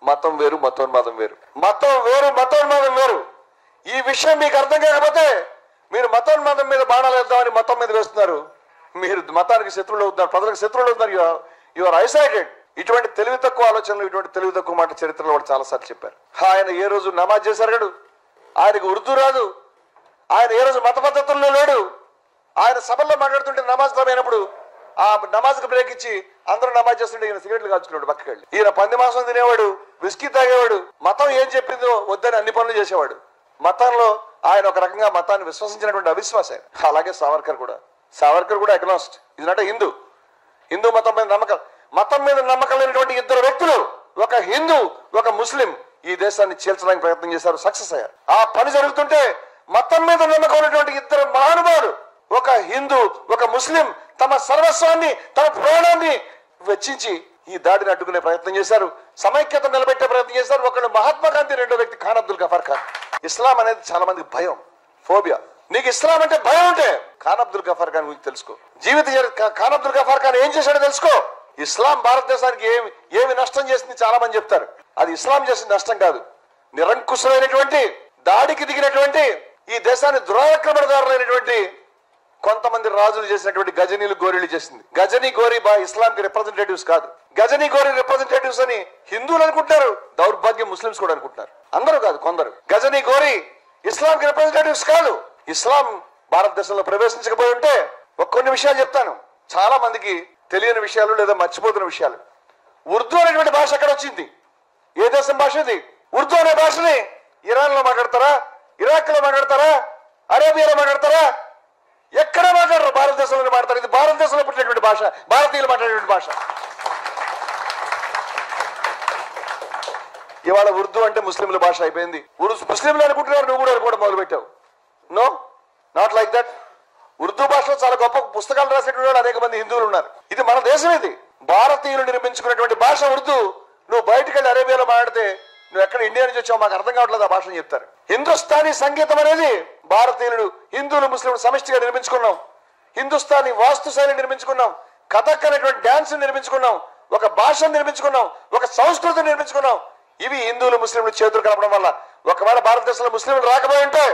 మతం వేరు మతోన్మాదం వేరు. మతం వేరు మతోన్మాదం వేరు. ఈ విషయం మీకు అర్థం కాకపోతే మీరు మతోన్మాదం మీద బాణాలు వేద్దామని మతం మీద వేస్తున్నారు. మీరు మతానికి శత్రువులు అవుతున్నారు, ప్రజలకు శత్రువులు అవుతున్నారు. You are isolated. ఇటువంటి తెలివి తక్కువ ఆలోచనలు, ఇటువంటి తెలివి తక్కువ మాట చరిత్రలో వాడు చాలాసార్లు చెప్పారు. ఆయన ఏ రోజు నమాజ్ చేశారు? ఆయనకు ఉర్దూ రాదు. ఆయన ఏ రోజు మత పద్ధతుల్లో లేడు. ఆయన సభల్లో మాట్లాడుతుంటే నమాజ్ అయినప్పుడు ఆ నమాజ్కి బ్రేక్ ఇచ్చి అందరూ నమాజ్ చేస్తుంటే ఈయన సిగరెట్లు కాల్చుకున్నాడు పక్కకి వెళ్ళి. ఈయన పంది మాంసం తినేవాడు, విస్కీ తాగేవాడు, మతం ఏం చెప్పిందో వద్దని అన్ని పనులు చేసేవాడు. మతంలో ఆయన ఒక రకంగా మతాన్ని విశ్వసించినటువంటి అవిశ్వాసం. అలాగే సావర్కర్ కూడా అగ్నాస్ట్. ఇది నాట హిందూ మతం మీద నమ్మకం లేనటువంటి ఇద్దరు వ్యక్తులు, ఒక హిందూ ఒక ముస్లిం, ఈ దేశాన్ని చీల్చడానికి ప్రయత్నం చేశారు, సక్సెస్ అయ్యారు. ఆ పని జరుగుతుంటే మతం మీద నమ్మకం ఉన్నటువంటి ఇద్దరు మహానుభావులు, ఒక హిందూ ఒక ముస్లిం, తమ సర్వస్వాన్ని తమ ప్రాణాన్ని వెచ్చించి ఈ దాడిని అడ్డుకునే ప్రయత్నం చేశారు, సమైక్యత నిలబెట్టే ప్రయత్నం చేశారు. ఒకళ్ళు మహాత్మా గాంధీ, రెండో వ్యక్తి ఖాన్ అబ్దుల్ గఫార్ ఖాన్. ఇస్లాం అనేది చాలా మందికి భయం, ఫోబియా. నీకు ఇస్లాం అంటే భయం ఉంటే ఖాన్ అబ్దుల్ గఫార్ ఖాన్ గురించి తెలుసుకో. ఖాన్ అబ్దుల్ గఫార్ ఖాన్ ఏం చేశాడో తెలుసుకో. ఇస్లాం భారతదేశానికి ఏమి నష్టం చేసింది చాలా మంది చెప్తారు. అది ఇస్లాం చేసిన నష్టం కాదు. నిరంకుశమైనటువంటి దాడికి దిగినటువంటి ఈ దేశాన్ని దురాక్రమణదారులైనటువంటి కొంతమంది రాజులు చేసినటువంటి గజనీలు గోరీలు చేసింది. గజనీ గోరీ ఇస్లాంకి రిప్రజెంటేటివ్స్ కాదు. గజనీ గోరీ రిప్రజెంటేటివ్స్ అని హిందువులు అనుకుంటారు, దౌర్భాగ్యం ముస్లింస్ కూడా అనుకుంటున్నారు. అందరూ కాదు, కొందరు. గజనీ గోరీ ఇస్లాంకి రిప్రజెంటేటివ్స్ కాదు. ఇస్లాం భారతదేశంలో ప్రవేశించకపోయి ఉంటే కొన్ని విషయాలు చెప్తాను, చాలా మందికి తెలియని విషయాలు లేదా మర్చిపోతున్న విషయాలు. ఉర్దూ అనేటువంటి భాష ఎక్కడ వచ్చింది? ఏ దేశం భాష ఇది? ఉర్దూ అనే భాషని ఇరాన్ లో మాట్లాడతారా, ఇరాక్ లో మాట్లాడతారా, అరేబియాలో మాట్లాడతారా? ఎక్కడ మాట్లాడరు? భారతదేశంలో మాట్లాడతారు. ఇది భారతదేశంలో పుట్టినటువంటి భాష, భారతీయులు మాట్లాడేటువంటి భాష. ఇవాళ ఉర్దూ అంటే ముస్లింల భాష అయిపోయింది. ముస్లింలు అనుకుంటున్నారు, నువ్వు కూడా అనుకోవడం మొదలు పెట్టావు. No, not like that. Urdu భాషలో చాలా గొప్ప పుస్తకాలు రాసేటువంటి వాళ్ళు అనేక మంది హిందువులు ఉన్నారు. ఇది మన దేశం. ఇది భారతీయులు నిర్మించుకున్నటువంటి భాష ఉర్దూ. నువ్వు బయటకు వెళ్ళి అరేబియాలో మాట్లాడితే నువ్వు ఎక్కడ ఇండియా నుంచి వచ్చావు, మాకు అర్థం కావట్లేదు ఆ భాషను చెప్తారు. హిందుస్థానీ సంగీతం అనేది భారతీయులు, హిందువులు, ముస్లింలు సమిష్టిగా నిర్మించుకున్నాం. హిందుస్థానీ వాస్తు శైలి నిర్మించుకున్నాం, కథక్ అనేటువంటి డాన్స్ నిర్మించుకున్నాం, ఒక భాషను నిర్మించుకున్నాం, ఒక సంస్కృతిని నిర్మించుకున్నాం. ఇవి హిందువులు ముస్లింలు చేతులు కలపడం వల్ల. ఒకవేళ భారతదేశంలో ముస్లింలు రాకపోయి ఉంటే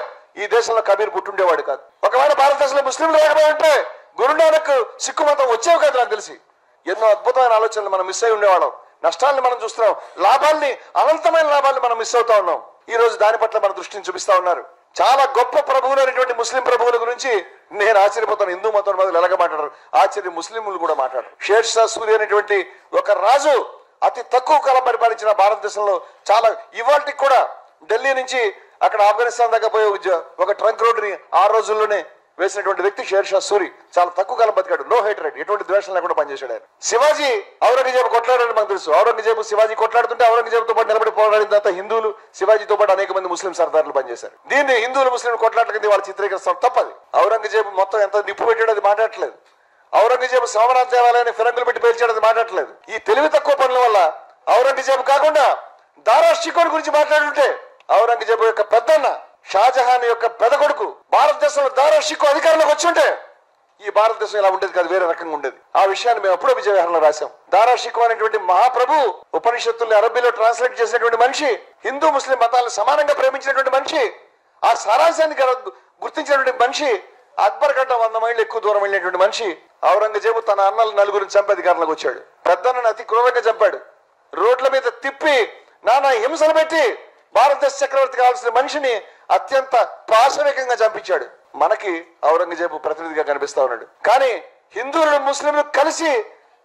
ఈ దేశంలో కబీర్ పుట్టుండేవాడు కాదు. ఒకవేళ భారతదేశంలో ముస్లింలు రాకపోయి ఉంటే గురునానక్ సిక్కు మతం వచ్చేవి కాదు. నాకు తెలిసి ఎన్నో అద్భుతమైన ఆలోచనలు మనం మిస్ అయి ఉండేవాళ్ళం. నష్టాలను మనం చూస్తున్నాం, లాభాల్ని, అనంతమైన లాభాల్ని మనం మిస్ అవుతా ఉన్నాం. ఈ రోజు దాని పట్ల మన దృష్టిని చూపిస్తా ఉన్నారు. చాలా గొప్ప ప్రభువులు అనేటువంటి ముస్లిం ప్రభువుల గురించి నేను ఆశ్చర్యపోతాను. హిందూ మతం మొదలు ఎలాగ మాట్లాడారు, ఆశ్చర్య ముస్లింలు కూడా మాట్లాడారు. షేర్ షా సూరి అనేటువంటి ఒక రాజు అతి తక్కువ కాలం పరిపాలించిన భారతదేశంలో చాలా, ఇవాళకి కూడా ఢిల్లీ నుంచి అక్కడ ఆఫ్ఘనిస్తాన్ దాకా పోయే ఒక ట్రంక్ రోడ్డుని 6 రోజుల్లోనే వేసినటువంటి వ్యక్తి షేర్ షా సూరి. చాలా తక్కువ కాలం బతికాడు. నో హేట్రెడ్, ఎటువంటి ద్వేషం లేకుండా పనిచేశాడు ఆయన. శివాజీ ఔరంగజేబు కొట్లాడారని మనకు తెలుసు. ఔరంగజేబు శివాజీ కొట్లాడుతుంటే ఔరంగజేబుతో పాటు నిలబడి పోరాడిన తర్వాత హిందువులు, శివాజీతో పాటు అనేక మంది ముస్లిం సర్దారులు పనిచేశారు. దీన్ని హిందువులు ముస్లింలు కొట్లాట కింద వాళ్ళు చిత్రీకరిస్తాం, తప్పది. ఔరంగజేబు మొత్తం ఎంత నిప్పు పెట్టాడు అది మాట్లాడట్లేదు. ఔరంగజేబు సోమనాథ్ దేవాలయాన్ని ఫిరంగులు పెట్టి పేల్చాడు అది మాట్లాడట్లేదు. ఈ తెలివి తక్కువ పనుల వల్ల ఔరంగజేబు కాకుండా దారా షికోర్ గురించి మాట్లాడుంటే, ఔరంగజేబు యొక్క పెద్దన్న షాజహాన్ యొక్క పెద్ద కొడుకు భారతదేశంలో దారా షికో అధికారంలోకి వచ్చి ఉంటే ఈ భారతదేశం ఇలా ఉండేది కాదు, వేరే రకంగా ఉండేది. ఆ విషయాన్ని మేము ఎప్పుడో విజయవిహారంలో రాశాం. దారా షికో అనేటువంటి మహాప్రభు ఉపనిషత్తుల్ని అరబీలో ట్రాన్స్లేట్ చేసినటువంటి మనిషి, హిందూ ముస్లిం మతాలను సమానంగా ప్రేమించినటువంటి మనిషి, ఆ సారాంశాన్ని గుర్తించినటువంటి మనిషి, అక్బర్ కంటే 100 మైళ్ళు ఎక్కువ దూరం వెళ్ళినటువంటి మనిషి. ఔరంగజేబు తన అన్నలు 4 చంపి అధికారంలోకి వచ్చాడు. పెద్దన్నను అతి క్రూరంగా చంపాడు. రోడ్ల మీద తిప్పి నానా హింసలు పెట్టి భారతదేశ చక్రవర్తి కావాల్సిన మనిషిని అత్యంత పాశవికంగా చంపించాడు. మనకి ఔరంగజేబు ప్రతినిధిగా కనిపిస్తా ఉన్నాడు. కానీ హిందువులు ముస్లింలు కలిసి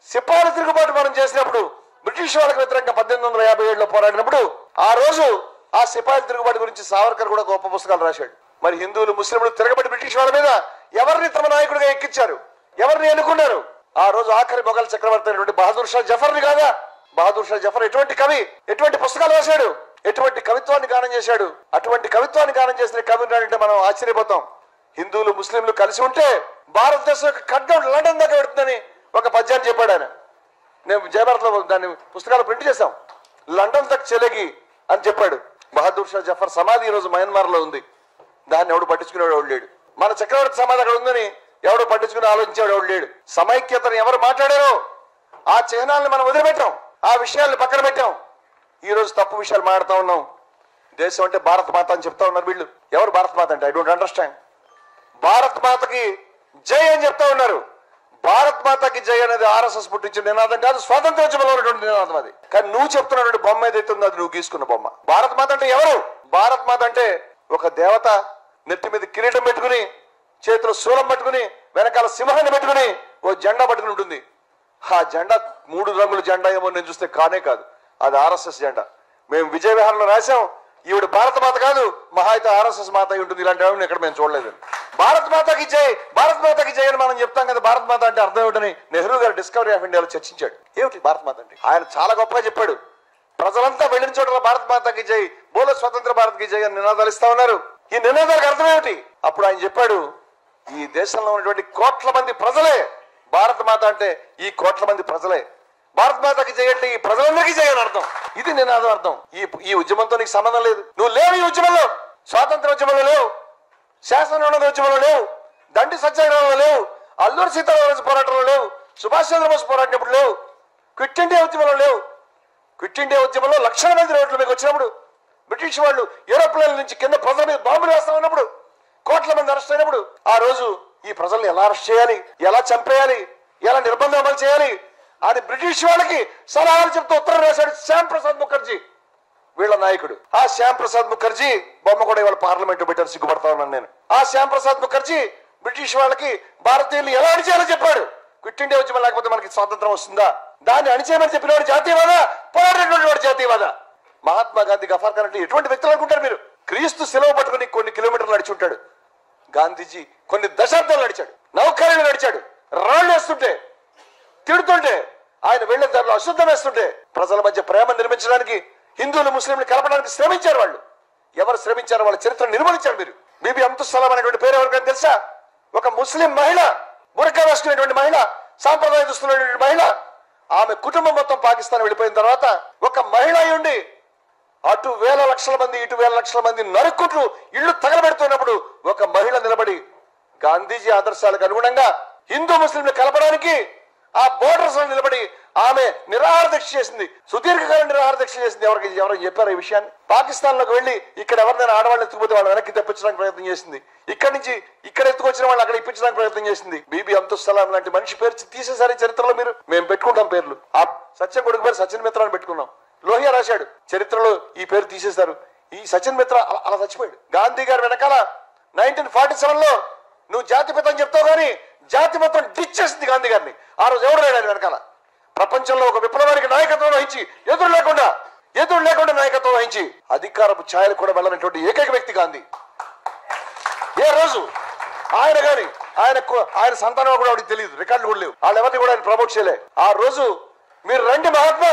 సిపాయి తిరుగుబాటు మనం చేసినప్పుడు, బ్రిటిష్ వాళ్ళకి వ్యతిరేకంగా 1857లో పోరాడినప్పుడు, ఆ రోజు ఆ సిపాయి తిరుగుబాటు గురించి సావర్కర్ కూడా గొప్ప పుస్తకాలు రాశాడు. మరి హిందువులు ముస్లింలు తిరగబడి బ్రిటిష్ వాళ్ళ మీద ఎవరిని తమ నాయకుడిగా ఎక్కించారు, ఎవరిని ఎన్నుకున్నారు? ఆ రోజు ఆఖరి మొఘల్ చక్రవర్తి అయినటువంటి బహదూర్ షా జఫర్ని కాదా? బహదూర్ షా జఫర్ ఎటువంటి కవి, ఎటువంటి పుస్తకాలు రాశాడు, ఎటువంటి కవిత్వాన్ని గానం చేశాడు. అటువంటి కవిత్వాన్ని గానం చేసిన కవిని అంటే మనం ఆశ్చర్యపోతాం. హిందువులు ముస్లింలు కలిసి ఉంటే భారతదేశం యొక్క ఖడ్గం లండన్ దాకా పెడుతుందని ఒక పద్యాన్ని చెప్పాడు ఆయన. నేను జయభారత్ లో దాన్ని పుస్తకాలు ప్రింట్ చేశాం. లండన్ తక్ చెలగి అని చెప్పాడు. బహదూర్ షా జఫర్ సమాధి ఈ రోజు మయన్మార్ లో ఉంది. దాన్ని ఎవడు పట్టించుకునేవాడు ఎవడు లేడు. మన చక్రవర్తి సమాధి అక్కడ ఉందని ఎవడు పట్టించుకుని ఆలోచించేవాడు ఎవడు లేడు. సమైక్యతను ఎవరు మాట్లాడారో ఆ చిహ్నాలను మనం వదిలిపెట్టాం, ఆ విషయాలను పక్కన పెట్టాం. ఈ రోజు తప్పు విషయాలు మాట్లాడుతూ ఉన్నాం. దేశం అంటే భారత మాత అని చెప్తా ఉన్నారు వీళ్ళు. ఎవరు భారత మాత అంటే? I don't understand. భారత్ మాతకి జై అని చెప్తా ఉన్నారు. భారత్ మాతకి జై అనేది ఆర్ఎస్ఎస్ పుట్టించిన నినాదం కాదు, స్వాతంత్రోద్యమంలో ఉన్నటువంటి నినాదం అది. కానీ నువ్వు చెప్తున్నటువంటి బొమ్మ ఏదైతే ఉందో అది నువ్వు గీసుకున్న బొమ్మ. భారత్ మాత అంటే ఎవరు? భారత్ మాత అంటే ఒక దేవత నెత్తి మీద కిరీటం పెట్టుకుని, చేతిలో శూలం పట్టుకుని, వెనకాల సింహాన్ని పెట్టుకుని ఓ జెండా పట్టుకుని ఉంటుంది. ఆ జెండా 3 రంగుల జెండా ఏమో నేను చూస్తే కానే కాదు, అది ఆర్ఎస్ఎస్ జెండా. మేము విజయ విహారంలో రాశాం, ఈవిడ భారత మాత కాదు, మహా అయితే ఆర్ఎస్ఎస్ మాత అయి ఉంటుంది. ఇలాంటి వాడిని ఇక్కడ మేము చూడలేదు. భారత్ మాతకి జై, భారత్ మాతకి జై అని మనం చెప్తాం కదా. భారత్ మాత అంటే అర్థం ఏమిటని నెహ్రూ గారు డిస్కవరీ ఆఫ్ ఇండియాలో చర్చించాడు. ఏమిటి భారత్ మాత అంటే? ఆయన చాలా గొప్పగా చెప్పాడు. ప్రజలంతా వెళ్ళిన చోట భారత్ మాతకి జై, బోలో స్వతంత్ర భారత్కి జై అని నినాదాలు ఇస్తా ఉన్నారు. ఈ నినాదాలకు అర్థం ఏమిటి? అప్పుడు ఆయన చెప్పాడు, ఈ దేశంలో ఉన్నటువంటి కోట్ల మంది ప్రజలే భారత మాత అంటే, ఈ కోట్ల మంది ప్రజలే భారత మాతకి చేయండి, ఈ ప్రజలందరికీ చేయని అర్థం. ఇది నినాదం అర్థం. ఈ ఉద్యమంతో నీకు సంబంధం లేదు. నువ్వు లేవు ఈ ఉద్యమంలో. స్వాతంత్ర ఉద్యమంలో లేవు, శాసనోన్నత ఉద్యమంలో లేవు, దండి సత్యాగ్రహంలో లేవు, అల్లూరి సీతారామరాజు పోరాటంలో లేవు, సుభాష్ చంద్రబోస్ పోరాడినప్పుడు లేవు, క్విట్ ఇండియా ఉద్యమంలో లేవు. క్విట్ ఇండియా ఉద్యమంలో లక్షల మంది రోడ్ల మీకు వచ్చినప్పుడు, బ్రిటిష్ వాళ్ళు ఏరోప్లేన్ల నుంచి కింద ప్రజల మీద బాంబులు వేస్తా ఉన్నప్పుడు, కోట్ల మంది అరెస్ట్ అయినప్పుడు, ఆ రోజు ఈ ప్రజల్ని ఎలా అరెస్ట్ చేయాలి, ఎలా చంపేయాలి, ఎలా నిర్బంధం అమలు చేయాలి అని బ్రిటిష్ వాళ్ళకి సలహాలు చెప్తూ ఉత్తరం రాశాడు శ్యామ్ ప్రసాద్ ముఖర్జీ, వీళ్ళ నాయకుడు. ఆ శ్యామ్ ప్రసాద్ ముఖర్జీ బొమ్మ కూడా ఇవాళ పార్లమెంట్ పెట్టారు, సిగ్గుపడతా ఉన్నాను నేను. ఆ శ్యామ్ ప్రసాద్ ముఖర్జీ బ్రిటిష్ వాళ్ళకి భారతీయులు ఎలా అణిచేయాలో చెప్పాడు. క్విట్ ఇండియా ఉద్యమం లేకపోతే మనకి స్వాతంత్రం వస్తుందా? దాన్ని అణిచేయమని చెప్పినవాడు జాతీయవాద, పోరాడినటువంటి వాడు జాతీయవాద. మహాత్మా గాంధీ, గఫార్ ఖాన్ అంటే ఎటువంటి వ్యక్తులు అనుకుంటారు మీరు? క్రీస్తు సెలవు పట్టుకుని కొన్ని కిలోమీటర్లు నడిచి ఉంటాడు. గాంధీజీ కొన్ని దశాబ్దాలు నడిచాడు, నౌకర్యాలు నడిచాడు. రాళ్లు వేస్తుంటే, తిడుతుంటే, ఆయన వెళ్లిన దారిలో అశుద్ధం వేస్తుంటే, ప్రజల మధ్య ప్రేమ నిర్మించడానికి, హిందువులు ముస్లింలు కలపడానికి శ్రమించారు వాళ్ళు. ఎవరు శ్రమించారో వాళ్ళ చరిత్ర నిర్మలించారు మీరు. బీబీ అబ్దుల్ సలాం అనేటువంటి పేరు ఎవరికైనా తెలుసా? ఒక ముస్లిం మహిళ, బురకా వేసుకునేటువంటి మహిళ, సాంప్రదాయ దుస్తున్నటువంటి మహిళ. ఆమె కుటుంబం మొత్తం పాకిస్తాన్ వెళ్ళిపోయిన తర్వాత ఒక మహిళ అయ్యుండి అటు వేల లక్షల మంది, ఇటు వేల లక్షల మంది నరుకుట్లు ఇళ్లు తగలబెడుతున్నప్పుడు ఒక మహిళ నిలబడి గాంధీజీ ఆదర్శాలకు అనుగుణంగా హిందూ ముస్లింలు కలపడానికి ఆ బోర్డర్స్ లో నిలబడి ఆమె నిరాహార దీక్ష చేసింది, సుదీర్ఘకాలం నిరాహార దీక్ష చేసింది. ఎవరు చెప్పారు ఈ విషయాన్ని? పాకిస్తాన్ లోకి వెళ్లి ఇక్కడ ఎవరినైనా ఆడవాళ్ళని ఎత్తుకుపోతే వాళ్ళు వెనక్కి తెప్పించడానికి ప్రయత్నం చేసింది. ఇక్కడి నుంచి ఇక్కడ ఎత్తుకొచ్చిన వాళ్ళు అక్కడ ఇప్పించడానికి ప్రయత్నం చేసింది. బీబీ అబ్దుల్ సలాం లాంటి మనిషి పేరు తీసేసారి చరిత్రలో మీరు. మేము పెట్టుకుంటాం పేర్లు. ఆ సత్యం కొడుకు పేరు సచిన్ మిత్ర అని పెట్టుకున్నాం. లోహియా రాశాడు, చరిత్రలో ఈ పేరు తీసేశారు. ఈ సచిన్ మిత్ర అలా చచ్చిపోయాడు. గాంధీ గారి వెనకాల 1947 లో నువ్వు జాతిపిత అని చెప్తావు కానీ జాతి మొత్తం డిచ్ చేసింది గాంధీ గారిని. ఆ రోజు ఎవరు లేడు ఆయన వెనకాల. ప్రపంచంలో ఒక విప్లవానికి నాయకత్వం వహించి ఎదురు లేకుండా నాయకత్వం వహించి అధికారపు ఛాయలు కూడా వెళ్ళనటువంటి ఏకైక వ్యక్తి గాంధీ. ఏ రోజు ఆయన గాని ఆయన సంతానం కూడా వాడికి తెలియదు, రికార్డులు కూడా లేవు, వాళ్ళు ఎవరిని కూడా ఆయన ప్రమోట్ చేయలే. ఆ రోజు మీరు రండి మహాత్మా,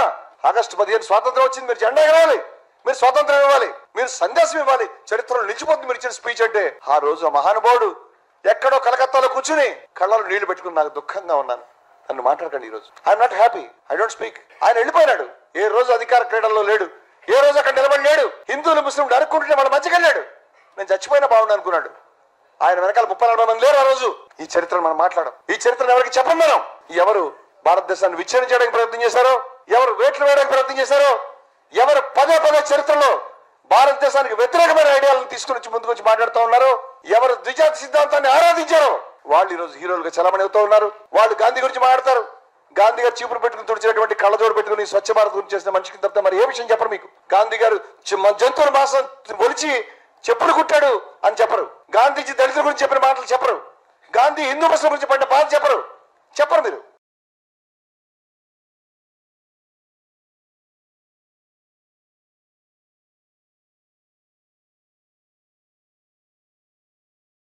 ఆగస్టు 15 స్వాతంత్రం వచ్చింది, మీరు జెండా ఎగరాలి, మీరు స్వాతంత్రం ఇవ్వాలి, మీరు సందేశం ఇవ్వాలి, చరిత్రలో నిలిచిపోతుంది మీరు ఇచ్చిన స్పీచ్ అంటే. ఆ రోజు ఆ మహానుభావుడు ఎక్కడో కలకత్తాలో కూర్చుని కళ్ళలో నీళ్లు పెట్టుకుని నాకు దుఃఖంగా ఉన్నాను, నన్ను మాట్లాడకండి ఈ రోజు, I'm not happy, I don't speak. ఆయన వెళ్ళిపోయినాడు. ఏ రోజు అధికార క్రీడల్లో లేడు, ఏ రోజు అక్కడ నిలబడి లేడు. హిందువులు ముస్లింలు అడుక్కుంటుంటే వాళ్ళ మధ్యకి వెళ్ళాడు. నేను చచ్చిపోయినా బాగుండు అనుకున్నాడు. ఆయన వెనకాల 34 మంది లేరు ఆ రోజు. ఈ చరిత్రను మనం మాట్లాడడం, ఈ చరిత్రను ఎవరికి చెప్పం మనం. ఎవరు భారతదేశాన్ని విచ్ఛిన్నం చేయడానికి ప్రయత్నం చేశారో, ఎవరు వేట్లు వేయడానికి ప్రయత్నం చేశారో, ఎవరు పదే చరిత్రలో భారతదేశానికి వ్యతిరేకమైన ఐడియాలను తీసుకుని ముందుకొచ్చి మాట్లాడుతూ ఉన్నారో, ఎవరు ద్విజాతి సిద్ధాంతాన్ని ఆరాధించారో వాళ్ళు ఈ రోజు హీరోలుగా చలామణి అవుతూ ఉన్నారు. వాళ్ళు గాంధీ గురించి మాట్లాడతారు. గాంధీ గారు చీపురు పెట్టుకుని తుడిచినటువంటి కళ్ళజోడు పెట్టుకుని స్వచ్ఛ భారత్ గురించి చేసిన మనిషికి తప్ప మరి ఏ విషయం చెప్పరు మీకు. గాంధీ గారు జంతువుల మాసం ఒలిచి చెప్పులు కుట్టాడు అని చెప్పరు. గాంధీజీ దళితుల గురించి చెప్పిన మాటలు చెప్పరు. గాంధీ హిందూ ముస్లిం గురించి పడిన బాధ చెప్పరు మీరు.